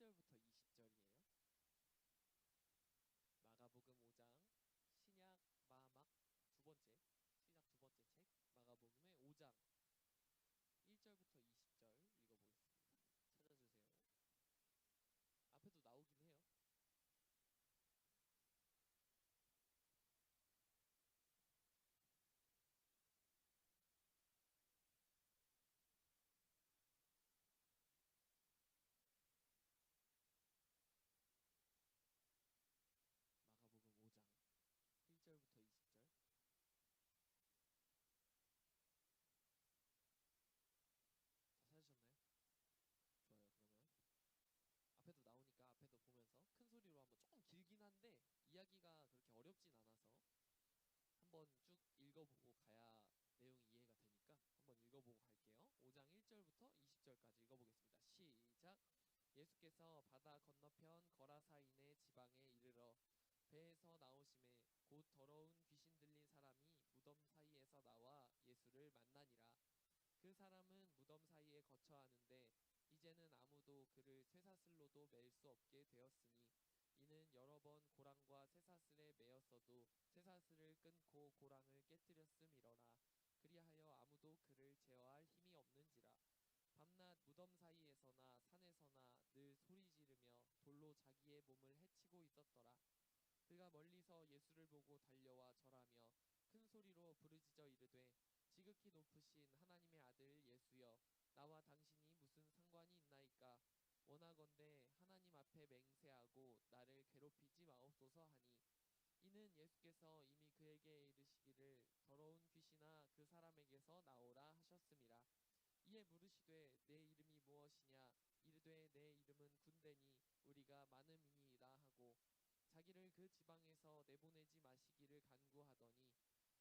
1절부터 20절이에요. 마가복음 5장 신약 마막 두 번째 신약 두 번째 책 마가복음의 5장 1절부터 20절 읽어보겠습니다. 찾아주세요. 앞에도 나오긴 해요. 마가복음 5장 1절부터 20절. 다 찾으셨나요? 좋아요. 그러면 앞에도 나오니까 앞에도 보면서 큰 소리로 한번, 조금 길긴 한데 이야기가 그렇게 어렵진 않아서 한번 쭉 읽어보고 가야 내용이 이해가 되니까 한번 읽어보고 갈게요. 5장 1절부터 20절까지 읽어보겠습니다. 시작. 예수께서 바다 건너편 거라사인의 지방에 이르러 배에서 나오심에 곧 더러운 귀신 들린 사람이 무덤 사이에서 나와 예수를 만나니라. 그 사람은 무덤 사이에 거처하는데 이제는 아무도 그를 쇠사슬로도 맬 수 없게 되었으니, 이는 여러 번 고랑과 쇠사슬에 매였어도 쇠사슬을 끊고 고랑을 깨뜨렸음이러라. 그리하여 아무도 그를 제어할 힘이 없는지라. 밤낮 무덤 사이에서나 산에서나 늘 소리 지르며 돌로 자기의 몸을 해치고 있었더라. 그가 멀리서 예수를 보고 달려와 절하며 큰 소리로 부르짖어 이르되, 지극히 높으신 하나님의 아들 예수여, 나와 당신이 무슨 상관이 있나이까? 원하건대 하나님 앞에 맹세하고 나를 괴롭히지 마옵소서 하니, 이는 예수께서 이미 그에게 이르시기를 더러운 귀신아 그 사람에게서 나오라 하셨음이라. 이에 물으시되 내 이름이 무엇이냐? 이르되 내 이름은 군대니 우리가 많음이니이다 하고 자기를 그 지방에서 내보내지 마시기를 간구하더니,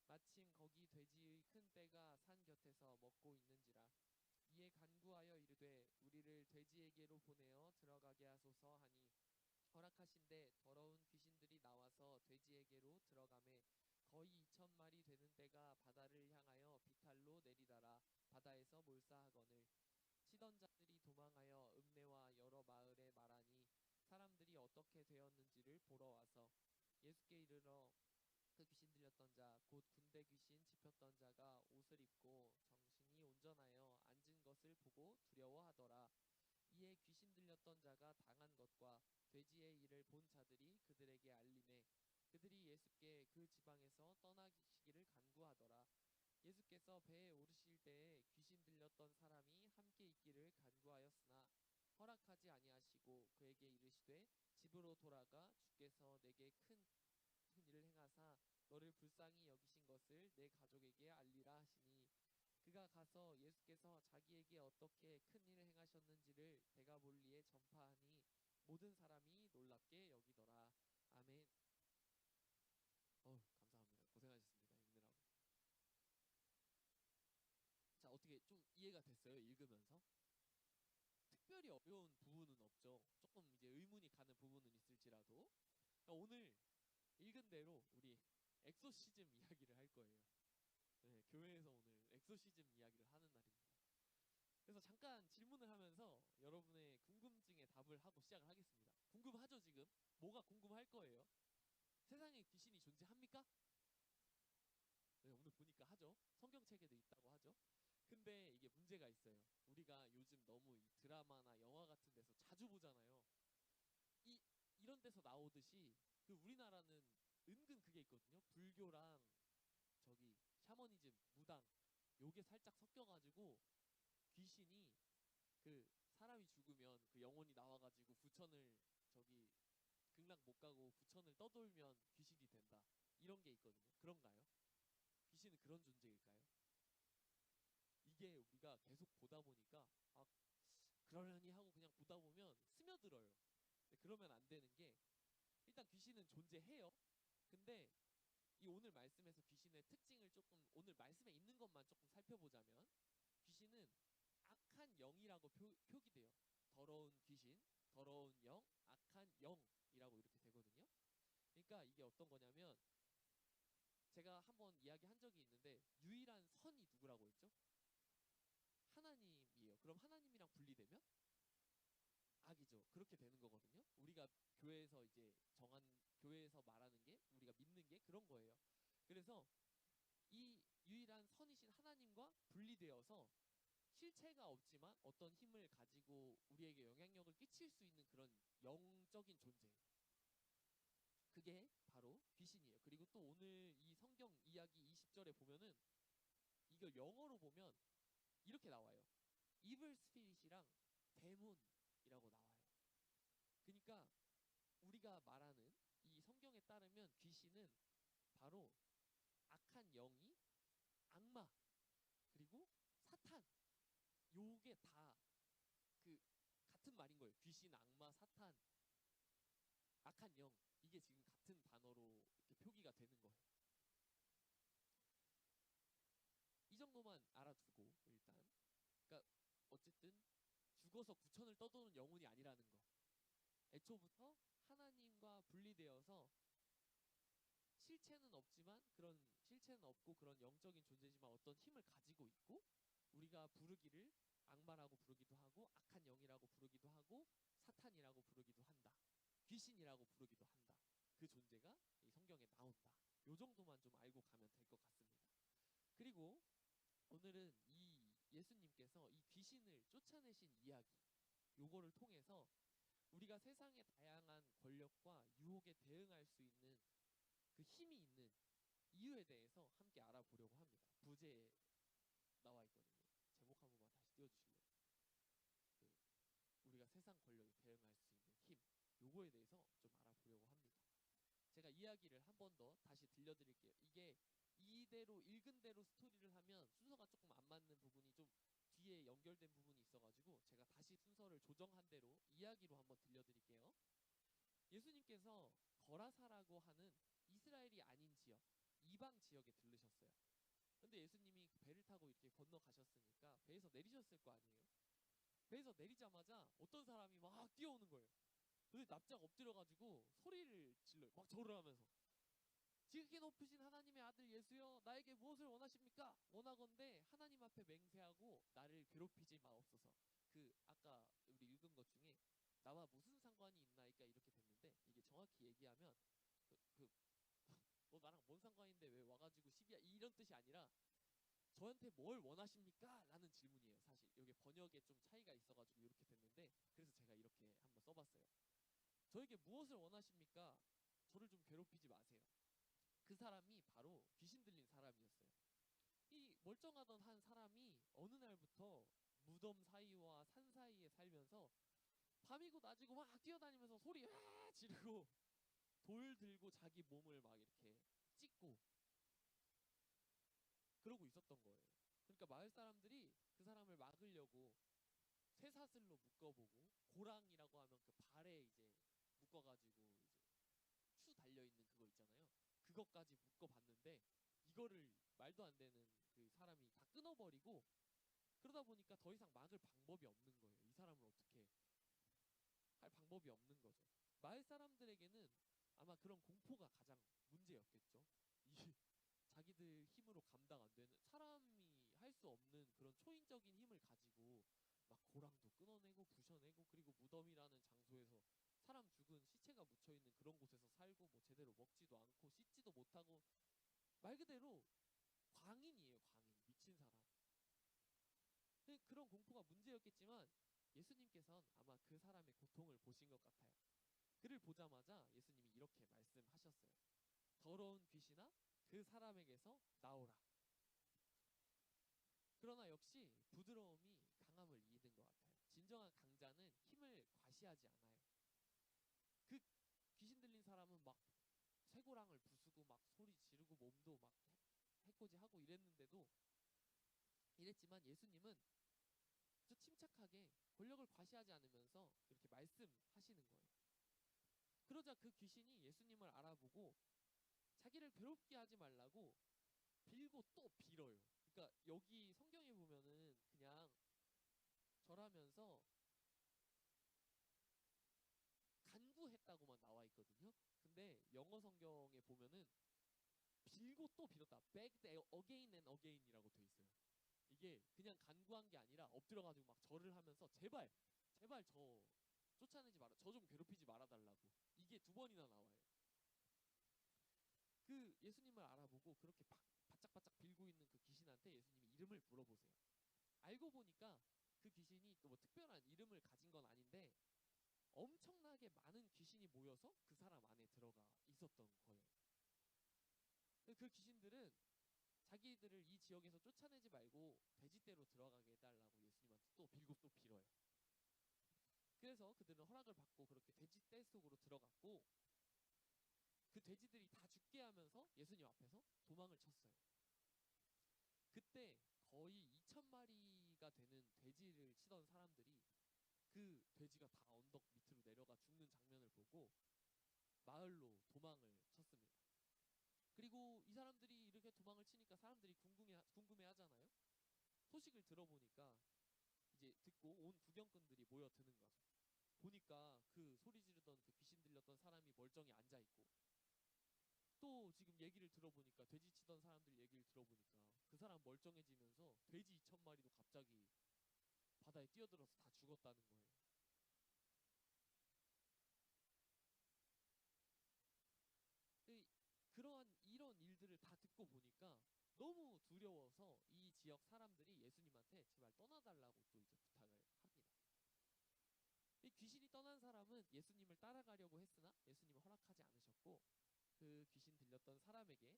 마침 거기 돼지의 큰 떼가 산 곁에서 먹고 있는지라. 이에 간구하여 이르되 우리를 돼지에게로 보내어 들어가게 하소서 하니, 허락하신대 더러운 귀신들이 나와서 돼지에게로 들어가매 거의 2,000마리 되는 떼가 바다를 향하여 비탈로 내리다라 바다에서 몰사하거늘, 치던 자들이 도망하여 읍내와 여러 마을에 말하니 사람들이 어떻게 되었는지를 보러 와서 예수께 이르러 그 귀신 들렸던 자 곧 군대 귀신 집혔던 자가 옷을 입고 정신이 온전하여 앉은 것을 보고 두려워하더라. 이에 귀신 들렸던 자가 당한 것과 돼지의 일을 본 자들이 그들에게 알림해 그들이 예수께 그 지방에서 떠나시기를 간구하더라. 예수께서 배에 오르실 때에 귀신 들렸던 사람이 함께 있기를 간구하였으나 허락하지 아니하시고 그에게 이르시되, 집으로 돌아가 주께서 내게 큰 일을 행하사 너를 불쌍히 여기신 것을 내 가족에게 알리라 하시니, 그가 가서 예수께서 자기에게 어떻게 큰 일을 행하셨는지를 데가볼리에 전파하니 모든 사람이 놀랍게 여기더라. 아멘. 감사합니다. 고생하셨습니다. 읽느라고. 자, 어떻게 좀 이해가 됐어요? 읽으면서? 특별히 어려운 부분은 없죠. 조금 이제 의문이 가는 부분은 있을지라도 오늘 읽은 대로 우리 엑소시즘 이야기를 할 거예요. 네, 교회에서 오늘 엑소시즘 이야기를 하는 날입니다. 그래서 잠깐 질문을 하면서 여러분의 궁금증에 답을 하고 시작을 하겠습니다. 궁금하죠, 지금? 뭐가 궁금할 거예요? 세상에 귀신이 존재합니까? 네, 오늘 보니까 하죠. 성경책에도 있다고 하죠. 근데 이게 문제가 있어요. 우리가 요즘 너무 이 드라마나 영화 같은 데서 자주 보잖아요. 이런 데서 나오듯이 그 우리나라는 은근 그게 있거든요. 불교랑 저기 샤머니즘, 무당 요게 살짝 섞여가지고 귀신이 그 사람이 죽으면 그 영혼이 나와가지고 부천을 저기 극락 못 가고 부천을 떠돌면 귀신이 된다. 이런 게 있거든요. 그런가요? 귀신은 그런 존재일까요? 이게 우리가 계속 보다 보니까 그러려니 하고 그냥 보다 보면 스며들어요. 근데 그러면 안 되는 게, 일단 귀신은 존재해요. 근데 이 오늘 말씀에서 귀신의 특징을 조금, 오늘 말씀에 있는 것만 조금 살펴보자면, 귀신은 악한 영이라고 표기돼요. 더러운 귀신, 더러운 영, 악한 영이라고 이렇게 되거든요. 그러니까 이게 어떤 거냐면, 제가 한번 이야기한 적이 있는데 유일한 선이 누구라고 했죠? 하나님이에요. 그럼 하나님이랑 분리되면 악이죠. 맞아. 그렇게 되는 거거든요. 우리가 교회에서 이제 교회에서 말하는 게 우리가 믿는 게 그런 거예요. 그래서 이 유일한 선이신 하나님과 분리되어서 실체가 없지만 어떤 힘을 가지고 우리에게 영향력을 끼칠 수 있는 그런 영적인 존재. 그게 바로 귀신이에요. 그리고 또 오늘 이 성경 이야기 20절에 보면은 이걸 영어로 보면 이렇게 나와요. evil spirit이랑 데몬이라고 나와요. 그러니까 우리가 말하는 이 성경에 따르면 귀신은 바로 악한 영이 악마 그리고 사탄 요게 다 그 같은 말인 거예요. 귀신, 악마, 사탄, 악한 영 이게 지금 같은 단어로 이렇게 표기가 되는 거예요. 이 정도만 알아두고 일단 그러니까 어쨌든 죽어서 구천을 떠도는 영혼이 아니라는 거. 애초부터 하나님과 분리되어서 실체는 없지만 그런 실체는 없고 그런 영적인 존재지만 어떤 힘을 가지고 있고 우리가 부르기를 악마라고 부르기도 하고 악한 영이라고 부르기도 하고 사탄이라고 부르기도 한다. 귀신이라고 부르기도 한다. 그 존재가 이 성경에 나온다. 요 정도만 좀 알고 가면 될 것 같습니다. 그리고 오늘은 이 예수님께서 이 귀신을 쫓아내신 이야기 요거를 통해서 우리가 세상의 다양한 권력과 유혹에 대응할 수 있는 그 힘이 있는 이유에 대해서 함께 알아보려고 합니다. 부제에 나와 있거든요. 제목 한 번만 다시 띄워주실래요? 그 우리가 세상 권력에 대응할 수 있는 힘 요거에 대해서 좀 알아보려고 합니다. 제가 이야기를 한 번 더 다시 들려드릴게요. 이게 이대로 읽은 대로 스토리를 하면 순서가 조금 안 맞는 부분이 좀 뒤에 연결된 부분이 있어가지고 제가 다시 순서를 조정한 대로 이야기로 한번 들려드릴게요. 예수님께서 거라사라고 하는 이스라엘이 아닌 지역, 이방 지역에 들르셨어요. 근데 예수님이 그 배를 타고 이렇게 건너가셨으니까 배에서 내리셨을 거 아니에요. 배에서 내리자마자 어떤 사람이 막 뛰어오는 거예요. 근데 납작 엎드려가지고 소리를 질러요. 막 절을 하면서 지극히 높으신 하나님의 아들 예수여 나에게 무엇을 원하십니까? 원하건대 하나님 앞에 맹세하고 나를 괴롭히지 마옵소서. 그 아까 우리 읽은 것 중에 나와 무슨 상관이 있나이까 이렇게 됐는데 이게 정확히 얘기하면 너 나랑 뭔 상관인데 왜 와가지고 시비야 이런 뜻이 아니라 저한테 뭘 원하십니까? 라는 질문이에요. 사실 여기 번역에 좀 차이가 있어가지고 이렇게 됐는데 그래서 제가 이렇게 한번 써봤어요. 저에게 무엇을 원하십니까? 저를 좀 괴롭히지 마세요. 그 사람이 바로 귀신 들린 사람이었어요. 이 멀쩡하던 한 사람이 어느 날부터 무덤 사이와 산 사이에 살면서 밤이고 낮이고 막 뛰어다니면서 소리 지르고 돌 들고 자기 몸을 막 이렇게 찢고 그러고 있었던 거예요. 그러니까 마을 사람들이 그 사람을 막으려고 쇠사슬로 묶어보고 고랑이라고 하면 그 발에 이제 묶어가지고 이제 추 달려있는 그거 있잖아요. 그것까지 묶어봤는데 이거를 말도 안 되는 그 사람이 다 끊어버리고 그러다 보니까 더 이상 막을 방법이 없는 거예요. 이 사람을 어떻게 할 방법이 없는 거죠. 마을 사람들에게는 아마 그런 공포가 가장 문제였겠죠. 이 자기들 힘으로 감당 안 되는 사람이 할 수 없는 그런 초인적인 힘을 가지고 막 고랑도 끊어내고 부셔내고 그리고 무덤이라는 장소에서 사람 죽은 시체가 묻혀 있는 그런 곳에서 살고 뭐 제대로 먹지도 않고 씻지도 못하고 말 그대로 광인이에요. 광인 미친 사람. 근데 그런 공포가 문제였겠지만 예수님께서는 아마 그 사람의 고통을 보신 것 같아요. 그를 보자마자 예수님이 이렇게 말씀하셨어요. 더러운 귀신아 그 사람에게서 나오라. 그러나 역시 부드러움이 강함을 이기는 것 같아요. 진정한 강자는 힘을 과시하지 않아요. 그 귀신 들린 사람은 막 쇠고랑을 부수고 막 소리 지르고 몸도 막 해코지하고 이랬는데도 이랬지만 예수님은 저 침착하게 권력을 과시하지 않으면서 그렇게 말씀하시는 거예요. 그러자 그 귀신이 예수님을 알아보고 자기를 괴롭게 하지 말라고 빌고 또 빌어요. 그러니까 여기 성경에 보면은 그냥 절하면서 간구했다고만 나와 있거든요. 근데 영어 성경에 보면은 빌고 또 빌었다. begged again and again이라고 돼 있어요. 이게 그냥 간구한 게 아니라 엎드려가지고 막 절을 하면서 제발 제발 저 쫓아내지 마라, 저 좀 괴롭히지 말아달라고. 이게 2번이나 나와요. 그 예수님을 알아보고 그렇게 바짝바짝 빌고 있는 그 귀신한테 예수님이 이름을 물어보세요. 알고 보니까 그 귀신이 또 뭐 특별한 이름을 가진 건 아닌데 엄청나게 많은 귀신이 모여서 그 사람 안에 들어가 있었던 거예요. 그 귀신들은 자기들을 이 지역에서 쫓아내지 말고 돼지떼로 들어가게 해달라고 예수님한테 또 빌고 또 빌어요. 그래서 그들은 허락을 받고 그렇게 돼지떼 속으로 들어갔고, 그 돼지들이 다 죽게 하면서 예수님 앞에서 도망을 쳤어요. 그때 거의 2,000마리가 되는 돼지를 치던 사람들이 그 돼지가 다 언덕 밑으로 내려가 죽는 장면을 보고 마을로 도망을 쳤습니다. 그리고 이 사람들이 이렇게 도망을 치니까 사람들이 궁금해 하잖아요. 소식을 들어보니까 이제 듣고 온 구경꾼들이 모여드는 거죠. 보니까 그 소리 지르던 그 귀신 들렸던 사람이 멀쩡히 앉아있고, 또 지금 얘기를 들어보니까 돼지 치던 사람들 얘기를 들어보니까 그 사람 멀쩡해지면서 돼지 2,000마리도 갑자기 바다에 뛰어들어서 다 죽었다는 거예요. 그러한 이런 일들을 다 듣고 보니까 너무 두려워서 이 지역 사람들이 예수님한테 제발 떠나달라고 또 이제 부탁을 합니다. 이 귀신이 떠난 사람은 예수님을 따라가려고 했으나 예수님은 허락하지 않으셨고, 그 귀신 들렸던 사람에게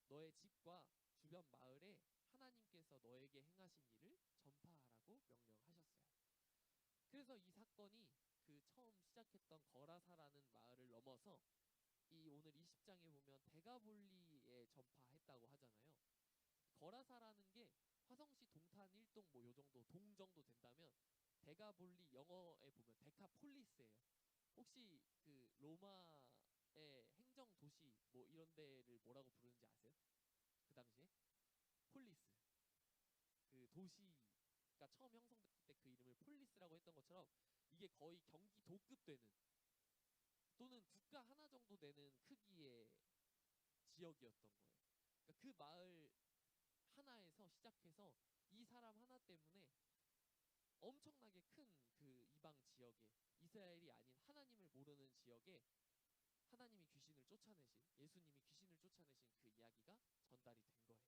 너의 집과 주변 마을에 하나님께서 너에게 행하신 일을 전파하라고 명령하셨어요. 그래서 이 사건이 그 처음 시작했던 거라사라는 마을을 넘어서 이 오늘 20장에 보면 데가볼리에 전파했다고 하잖아요. 거라사라는 게 화성시 동탄 1동 뭐 요 정도 동 정도 된다면, 데가볼리 영어에 보면 데카폴리스예요. 혹시 그 로마의 행정 도시 뭐 이런 데를 뭐라고 부르는지 아세요? 그 당시에 폴리스, 그 도시가 처음 형성됐을 때 그 이름을 폴리스라고 했던 것처럼 이게 거의 경기도급 되는 또는 국가 하나 정도 되는 크기의 지역이었던 거예요. 그러니까 그 마을 하나에서 시작해서 이 사람 하나 때문에 엄청나게 큰 그 이방 지역에, 이스라엘이 아닌 하나님을 모르는 지역에 하나님이 귀신을 쫓아내신, 예수님이 귀신을 쫓아내신 그 이야기가 전달이 된 거예요.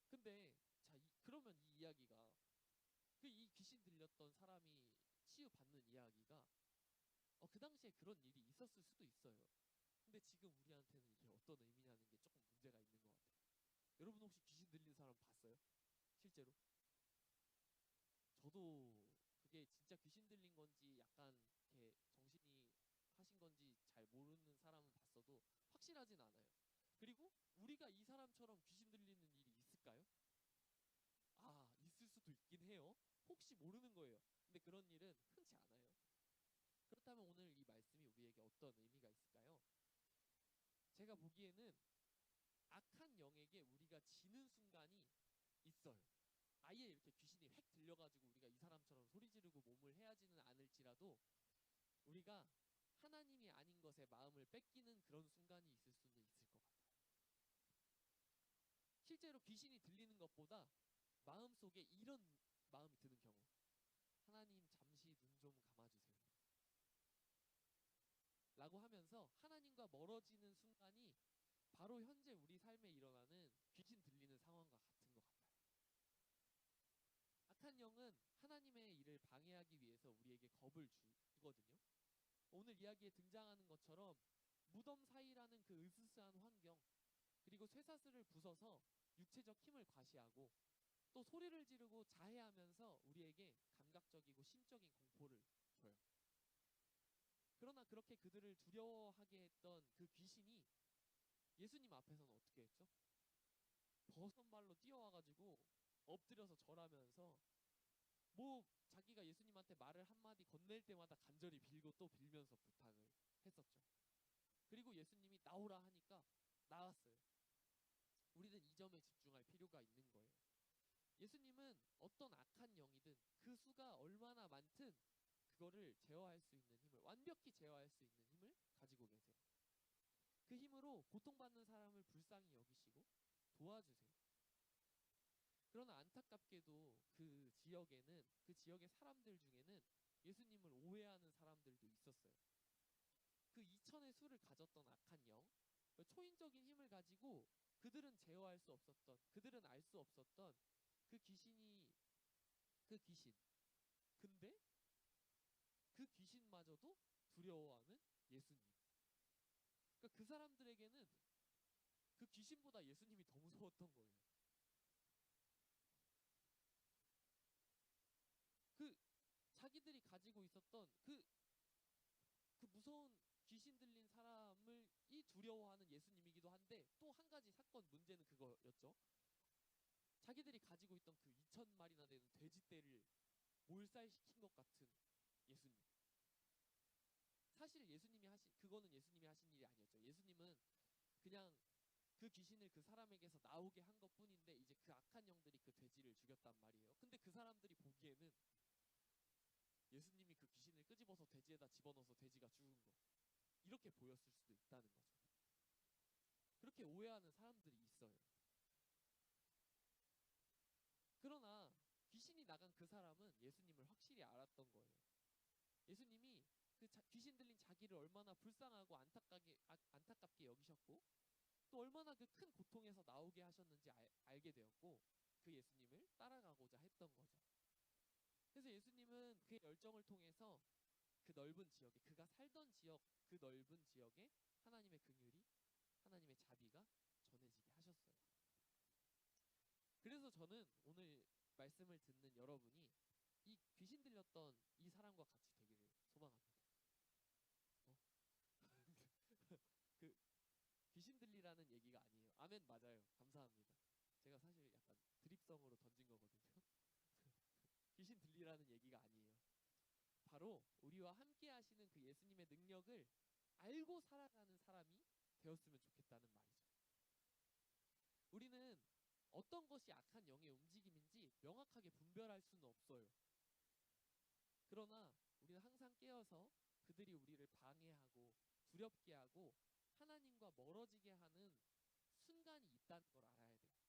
근데 자, 그러면 이 이야기가 그 이 귀신 들렸던 사람이 치유받는 이야기가 그 당시에 그런 일이 있었을 수도 있어요. 근데 지금 우리한테는 이게 어떤 의미냐는 게 조금 문제가 있는 것 같아요. 여러분 혹시 귀신 들린 사람 봤어요? 실제로? 저도 그게 진짜 귀신 들린 건지 약간 이렇게 정신이 하신 건지 잘 모르는 사람은 봤어도 확실하진 않아요. 그리고 우리가 이 사람처럼 귀신 들리는 일이 있을까요? 있을 수도 있긴 해요. 혹시 모르는 거예요. 근데 그런 일은 흔치 않아요. 그렇다면 오늘 이 말씀이 우리에게 어떤 의미가 있을까요? 제가 보기에는 악한 영에게 우리가 지는 순간이 있어요. 아예 이렇게 귀신이 획 들려가지고 우리가 이 사람처럼 소리 지르고 몸을 해하지는 않을지라도 우리가 하나님이 아닌 것에 마음을 뺏기는 그런 순간이 있을 수는 있을 것 같아요. 실제로 귀신이 들리는 것보다 마음속에 이런 마음이 드는 경우, 하나님 잠시 눈 좀 감아주세요 라고 하면서 하나님과 멀어지는 순간이 바로 현재 우리 삶에 일어나는 귀신 들리는 상황과 같은 것 같아요. 악한 영은 하나님의 일을 방해하기 위해서 우리에게 겁을 주거든요. 오늘 이야기에 등장하는 것처럼 무덤 사이라는 그 으스스한 환경, 그리고 쇠사슬을 부숴서 육체적 힘을 과시하고 또 소리를 지르고 자해하면서 우리에게 감각적이고 심적인 공포를 줘요. 그러나 그렇게 그들을 두려워하게 했던 그 귀신이 예수님 앞에서는 어떻게 했죠? 버선발로 뛰어와가지고 엎드려서 절하면서 뭐 자기가 예수님한테 말을 한마디 건넬 때마다 간절히 빌고 또 빌면서 부탁을 했었죠. 그리고 예수님이 나오라 하니까 나왔어요. 우리는 이 점에 집중할 필요가 있는 거예요. 예수님은 어떤 악한 영이든 그 수가 얼마나 많든 그거를 제어할 수 있는 힘을, 완벽히 제어할 수 있는 힘을 가지고 계세요. 그 힘으로 고통받는 사람을 불쌍히 여기시고 도와주세요. 그러나 안타깝게도 그 지역에는, 그 지역의 사람들 중에는 예수님을 오해하는 사람들도 있었어요. 그 2천의 수를 가졌던 악한 영, 그 초인적인 힘을 가지고 그들은 제어할 수 없었던, 그들은 알 수 없었던 그 귀신이, 그 귀신. 근데 그 귀신마저도 두려워하는 예수님. 그러니까 그 사람들에게는 그 귀신보다 예수님이 더 무서웠던 거예요. 그 자기들이 가지고 있었던 그 무서운 귀신 들린 사람을 이 두려워하는 예수님이기도 한데, 또 한 가지 사건 문제는 그거였죠. 자기들이 가지고 있던 그 2천 마리나 되는 돼지떼를 몰살시킨 것 같은 예수님. 사실 예수님이 하신, 그거는 예수님이 하신 일이 아니었죠. 예수님은 그냥 그 귀신을 그 사람에게서 나오게 한 것뿐인데, 이제 그 악한 영들이 그 돼지를 죽였단 말이에요. 근데 그 사람들이 보기에는 예수님이 그 귀신을 끄집어서 돼지에다 집어넣어서 돼지가 죽은 거, 이렇게 보였을 수도 있다는 거죠. 그렇게 오해하는 사람들이 있어요. 그러나 귀신이 나간 그 사람은 예수님을 확실히 알았던 거예요. 예수님이 그 귀신 들린 자기를 얼마나 불쌍하고 안타깝게 여기셨고, 또 얼마나 그 큰 고통에서 나오게 하셨는지 알게 되었고, 그 예수님을 따라가고자 했던 거죠. 그래서 예수님은 그의 열정을 통해서 그 넓은 지역에, 그가 살던 지역, 그 넓은 지역에 하나님의 긍휼이, 하나님의 자비가 전해지게 하셨어요. 그래서 저는 오늘 말씀을 듣는 여러분이 이 귀신 들렸던 이 사람과 같이 되기를 소망합니다. 어? 그 귀신 들리라는 얘기가 아니에요. 아멘, 맞아요. 감사합니다. 제가 사실 약간 드립성으로 던진 거거든요. 귀신 들리라는 얘기가 아니에요. 바로 우리와 함께 하시는 그 예수님의 능력을 알고 살아가는 사람이 되었으면 좋겠다는 말이죠. 우리는 어떤 것이 악한 영의 움직임인지 명확하게 분별할 수는 없어요. 그러나 우리는 항상 깨어서 그들이 우리를 방해하고 두렵게 하고 하나님과 멀어지게 하는 순간이 있다는 걸 알아야 돼요.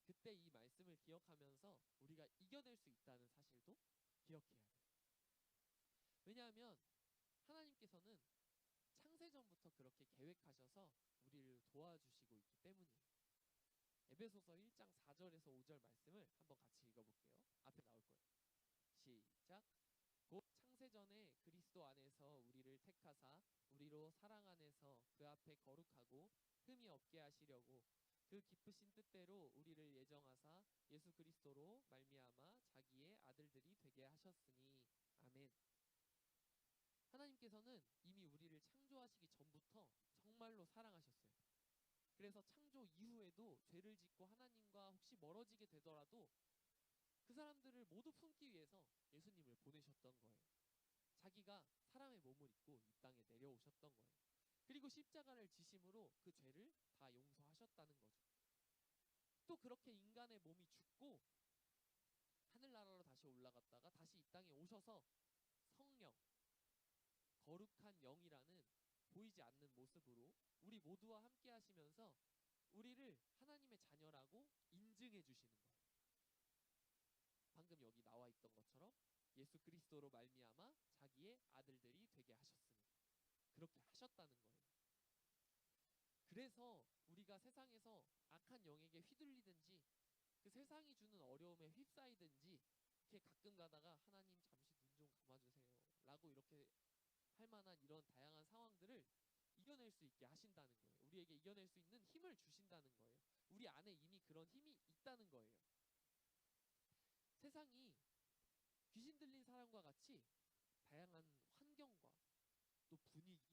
그때 이 말씀을 기억하면서 우리가 이겨낼 수 있다는 사실도 기억해야 돼요. 왜냐하면 하나님께서는 창세전부터 그렇게 계획하셔서 우리를 도와주시고 있기 때문이에요. 에베소서 1장 4절에서 5절 말씀을 한번 같이 읽어볼게요. 앞에 나올 거예요. 시작. 곧 창세전에 그리스도 안에서 우리를 택하사 우리로 사랑 안에서 그 앞에 거룩하고 흠이 없게 하시려고 그 기쁘신 뜻대로 우리를 예정하사 예수 그리스도로 말미암아 자기의 아들들이 되게 하셨으니. 아멘. 하나님께서는 이미 우리를 창조하시기 전부터 정말로 사랑하셨어요. 그래서 창조 이후에도 죄를 짓고 하나님과 혹시 멀어지게 되더라도 그 사람들을 모두 품기 위해서 예수님을 보내셨던 거예요. 자기가 사람의 몸을 입고 이 땅에 내려오셨던 거예요. 그리고 십자가를 지심으로 그 죄를 다 용서하셨다는 거죠. 또 그렇게 인간의 몸이 죽고 하늘나라로 다시 올라갔다가 다시 이 땅에 오셔서 성령, 거룩한 영이라는 보이지 않는 모습으로 우리 모두와 함께 하시면서 우리를 하나님의 자녀라고 인증해 주시는 거예요. 방금 여기 나와 있던 것처럼 예수 그리스도로 말미암아 자기의 아들들이 되게 하셨으니, 그렇게 하셨다는 거예요. 그래서 우리가 세상에서 악한 영에게 휘둘리든지 그 세상이 주는 어려움에 휩싸이든지 이렇게 가끔 가다가 하나님 잠시 눈 좀 감아주세요 라고 이렇게 할 만한 이런 다양한 상황들을 이겨낼 수 있게 하신다는 거예요. 우리에게 이겨낼 수 있는 힘을 주신다는 거예요. 우리 안에 이미 그런 힘이 있다는 거예요. 세상이 귀신 들린 사람과 같이 다양한 환경과 또 분위기,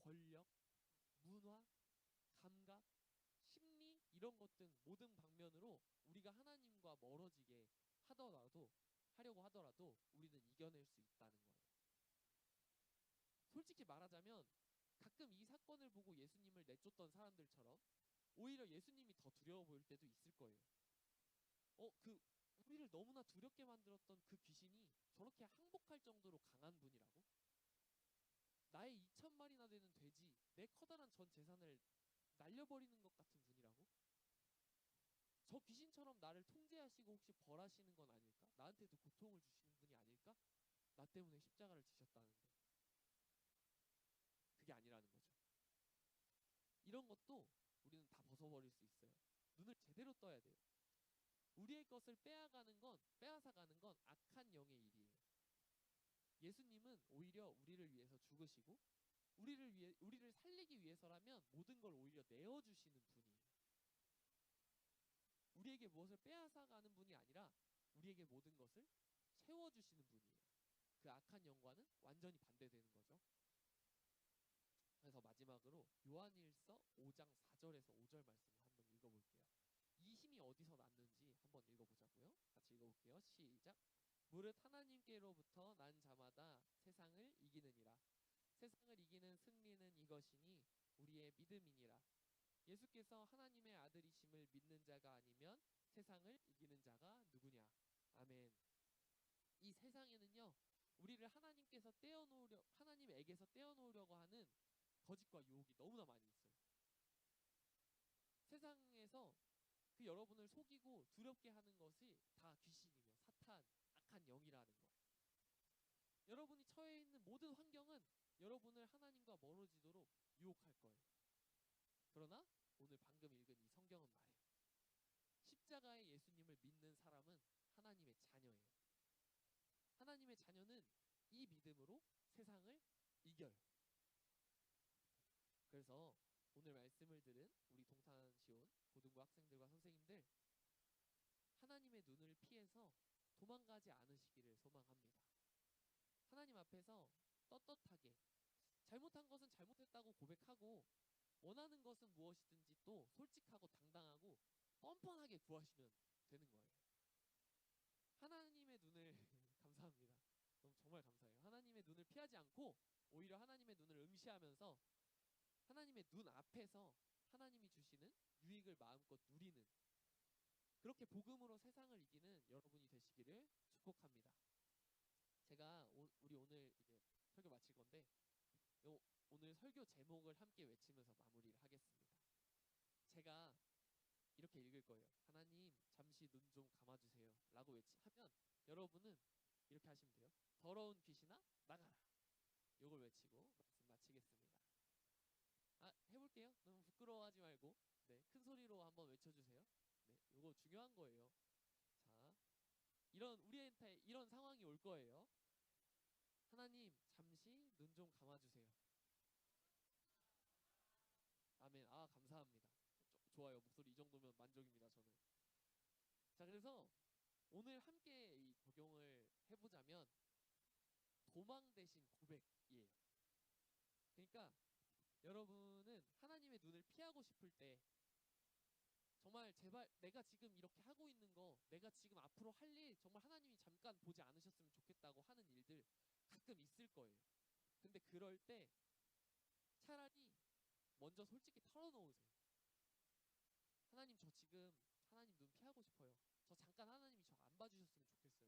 권력, 문화, 감각, 심리 이런 것 등 모든 방면으로 우리가 하나님과 멀어지게 하려고 하더라도 우리는 이겨낼 수 있다는 거예요. 솔직히 말하자면 가끔 이 사건을 보고 예수님을 내쫓던 사람들처럼 오히려 예수님이 더 두려워 보일 때도 있을 거예요. 우리를 너무나 두렵게 만들었던 그 귀신이 저렇게 항복할 정도로 강한 분이라고? 나의 2천 마리나 되는 돼지, 내 커다란 전 재산을 날려버리는 것 같은 분이라고? 저 귀신처럼 나를 통제하시고 혹시 벌하시는 건 아닐까? 나한테도 고통을 주시는 분이 아닐까? 나 때문에 십자가를 지셨다는데 그게 아니라는 거죠. 이런 것도 우리는 다 벗어버릴 수 있어요. 눈을 제대로 떠야 돼요. 우리의 것을 빼앗아가는 건 악한 영의 일이에요. 예수님은 오히려 우리를 위해서 죽으시고 우리를 살리기 위해서라면 모든 걸 오히려 내어주시는 분이에요. 우리에게 무엇을 빼앗아가는 분이 아니라 우리에게 모든 것을 채워주시는 분이에요. 그 악한 영과는 완전히 반대되는 거죠. 그래서 마지막으로 요한일서 5장 4절에서 5절 말씀을 한번 읽어볼게요. 이 힘이 어디서 났는지 한번 읽어보자고요. 같이 읽어볼게요. 시작. 무릇 하나님께로부터 난 자마다 세상을 이기느니라. 세상을 이기는 승리는 이것이니 우리의 믿음이니라. 예수께서 하나님의 아들이심을 믿는 자가 아니면 세상을 이기는 자가 누구냐. 아멘. 이 세상에는요, 우리를 하나님에게서 떼어놓으려고 하는 거짓과 유혹이 너무나 많이 있어요. 세상에서 그 여러분을 속이고 두렵게 하는 것이 다 귀신이며 사탄, 악한 영이라는 거예요. 여러분이 처해 있는 모든 환경은 여러분을 하나님과 멀어지도록 유혹할 거예요. 그러나 오늘 방금 읽은 이 성경은 말해요. 십자가의 예수님을 믿는 사람은 하나님의 자녀예요. 하나님의 자녀는 이 믿음으로 세상을 이겨요. 그래서 오늘 말씀을 들은 우리 동탄시온 고등부 학생들과 선생님들, 하나님의 눈을 피해서 도망가지 않으시기를 소망합니다. 하나님 앞에서 떳떳하게 잘못한 것은 잘못했다고 고백하고 원하는 것은 무엇이든지 또 솔직하고 당당하고 뻔뻔하게 구하시면 되는 거예요. 하나님의 눈을 감사합니다. 너무 정말 감사해요. 하나님의 눈을 피하지 않고 오히려 하나님의 눈을 응시하면서 하나님의 눈 앞에서 하나님이 주시는 유익을 마음껏 누리는, 그렇게 복음으로 세상을 이기는 여러분이 되시기를 축복합니다. 제가 우리 오늘 이제 설교 마칠 건데 오늘 설교 제목을 함께 외치면서 마무리를 하겠습니다. 제가 이렇게 읽을 거예요. 하나님 잠시 눈 좀 감아주세요 라고 하면 여러분은 이렇게 하시면 돼요. 더러운 귀신아 나가라. 이걸 외치고 말씀 마치겠습니다. 해볼게요. 너무 부끄러워하지 말고 큰 소리로 한번 외쳐주세요. 이거 중요한 거예요. 자, 우리한테 이런 상황이 올 거예요. 하나님 잠시 눈 좀 감아주세요. 아멘. 감사합니다. 좋아요. 목소리 이 정도면 만족입니다. 저는. 자, 그래서 오늘 함께 이 적용을 해보자면 도망 대신 고백이에요. 그러니까 여러분은 하나님의 눈을 피하고 싶을 때 정말 제발 내가 지금 이렇게 하고 있는 거, 내가 지금 앞으로 할 일 정말 하나님이 잠깐 보지 않으셨으면 좋겠다고 하는 일들 가끔 있을 거예요. 근데 그럴 때 차라리 먼저 솔직히 털어놓으세요. 하나님 저 지금 하나님 눈 피하고 싶어요. 저 잠깐 하나님이 저 안 봐주셨으면 좋겠어요.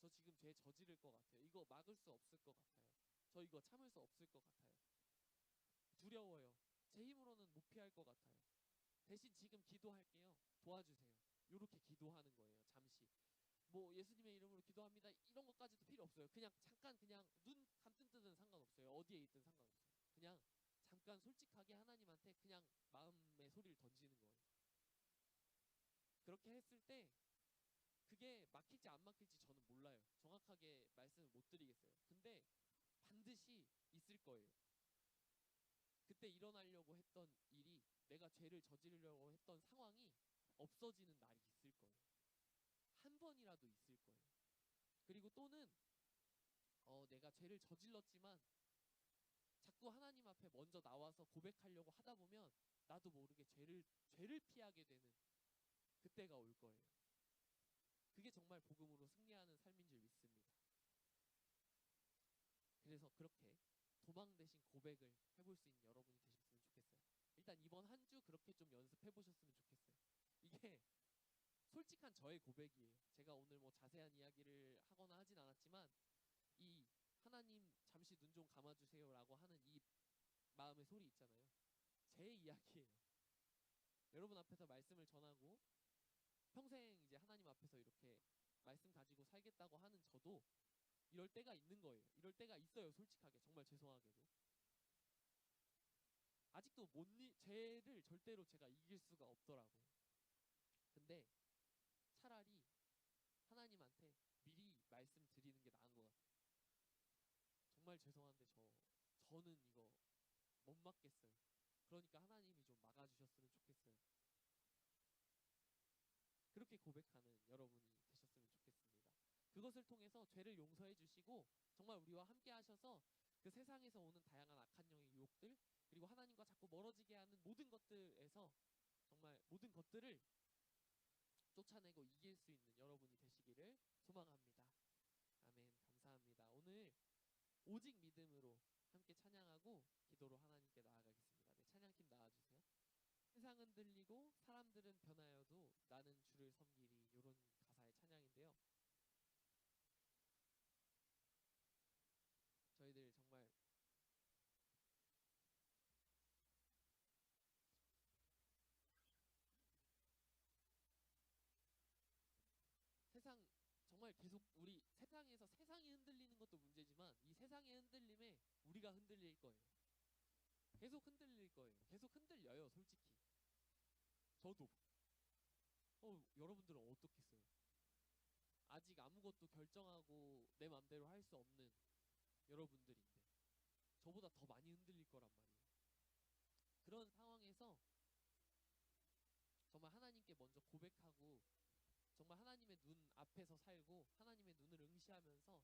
저 지금 죄 저지를 것 같아요. 이거 막을 수 없을 것 같아요. 저 이거 참을 수 없을 것 같아요. 두려워요. 제 힘으로는 못 피할 것 같아요. 대신 지금 기도할게요. 도와주세요. 이렇게 기도하는 거예요. 잠시. 뭐 예수님의 이름으로 기도합니다. 이런 것까지도 필요 없어요. 그냥 잠깐 그냥 눈 감든 뜨든 상관없어요. 어디에 있든 상관없어요. 그냥 잠깐 솔직하게 하나님한테 그냥 마음의 소리를 던지는 거예요. 그렇게 했을 때 그게 막힐지 안 막힐지 저는 몰라요. 정확하게 말씀을 못 드리겠어요. 근데 반드시 있을 거예요. 그때 일어나려고 했던 일이, 내가 죄를 저지르려고 했던 상황이 없어지는 날이 있을 거예요. 한 번이라도 있을 거예요. 그리고 또는 내가 죄를 저질렀지만 자꾸 하나님 앞에 먼저 나와서 고백하려고 하다 보면 나도 모르게 죄를 피하게 되는 그때가 올 거예요. 그게 정말 복음으로 승리하는 삶인 줄 믿습니다. 그래서 그렇게 도망 대신 고백을 해볼 수 있는 여러분이 되셨으면 좋겠어요. 일단 이번 한 주 그렇게 좀 연습해 보셨으면 좋겠어요. 이게 솔직한 저의 고백이에요. 제가 오늘 뭐 자세한 이야기를 하거나 하진 않았지만 이 하나님 잠시 눈 좀 감아주세요 라고 하는 이 마음의 소리 있잖아요. 제 이야기예요. 여러분 앞에서 말씀을 전하고 평생 이제 하나님 앞에서 이렇게 말씀 가지고 살겠다고 하는 저도 이럴 때가 있는 거예요. 이럴 때가 있어요. 솔직하게 정말 죄송하게도 아직도 죄를 절대로 제가 이길 수가 없더라고요. 근데 차라리 하나님한테 미리 말씀드리는 게 나은 것 같아요. 정말 죄송한데 저는 이거 못 막겠어요. 그러니까 하나님이 좀 막아주셨으면 좋겠어요. 그렇게 고백하는 여러분이 되셨으면 좋겠습니다. 그것을 통해서 죄를 용서해 주시고 정말 우리와 함께 하셔서 그 세상에서 오는 다양한 악한 영의 유혹들 그리고 하나님과 자꾸 멀어지게 하는 모든 것들에서 정말 모든 것들을 쫓아내고 이길 수 있는 여러분이 되시기를 소망합니다. 아멘. 감사합니다. 오늘 오직 믿음으로 함께 찬양하고 기도로 하나님께 나아가겠습니다. 네, 찬양팀 나와주세요. 세상은 흔들리고 사람들은 변하여도 나는 주를 섬기리 이런 가사의 찬양인데요. 저희들 정말 세상 정말 계속 우리 세상에서 세상이 흔들리는 것도 문제지만 이 세상의 흔들림에 우리가 흔들릴 거예요. 계속 흔들릴 거예요. 계속 흔들려요. 솔직히 저도 여러분들은 어떻겠어요? 아직 아무것도 결정하고 내 맘대로 할 수 없는 여러분들인데 저보다 더 많이 흔들릴 거란 말이에요. 그런 상황에서 정말 하나님께 먼저 고백하고 정말 하나님의 눈 앞에서 살고 하나님의 눈을 응시하면서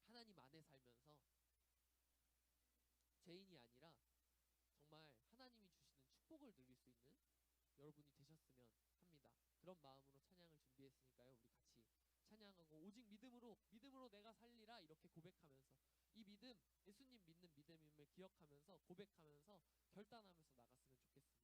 하나님 안에 살면서 죄인이 아니라 정말 하나님이 주시는 축복을 누릴 수 있는 여러분이 되셨으면 합니다. 그런 마음으로 찬양을 준비했으니까요. 우리 같이 찬양하고 오직 믿음으로 내가 살리라 이렇게 고백하면서 이 믿음 예수님 믿는 믿음임을 기억하면서 고백하면서 결단하면서 나갔으면 좋겠습니다.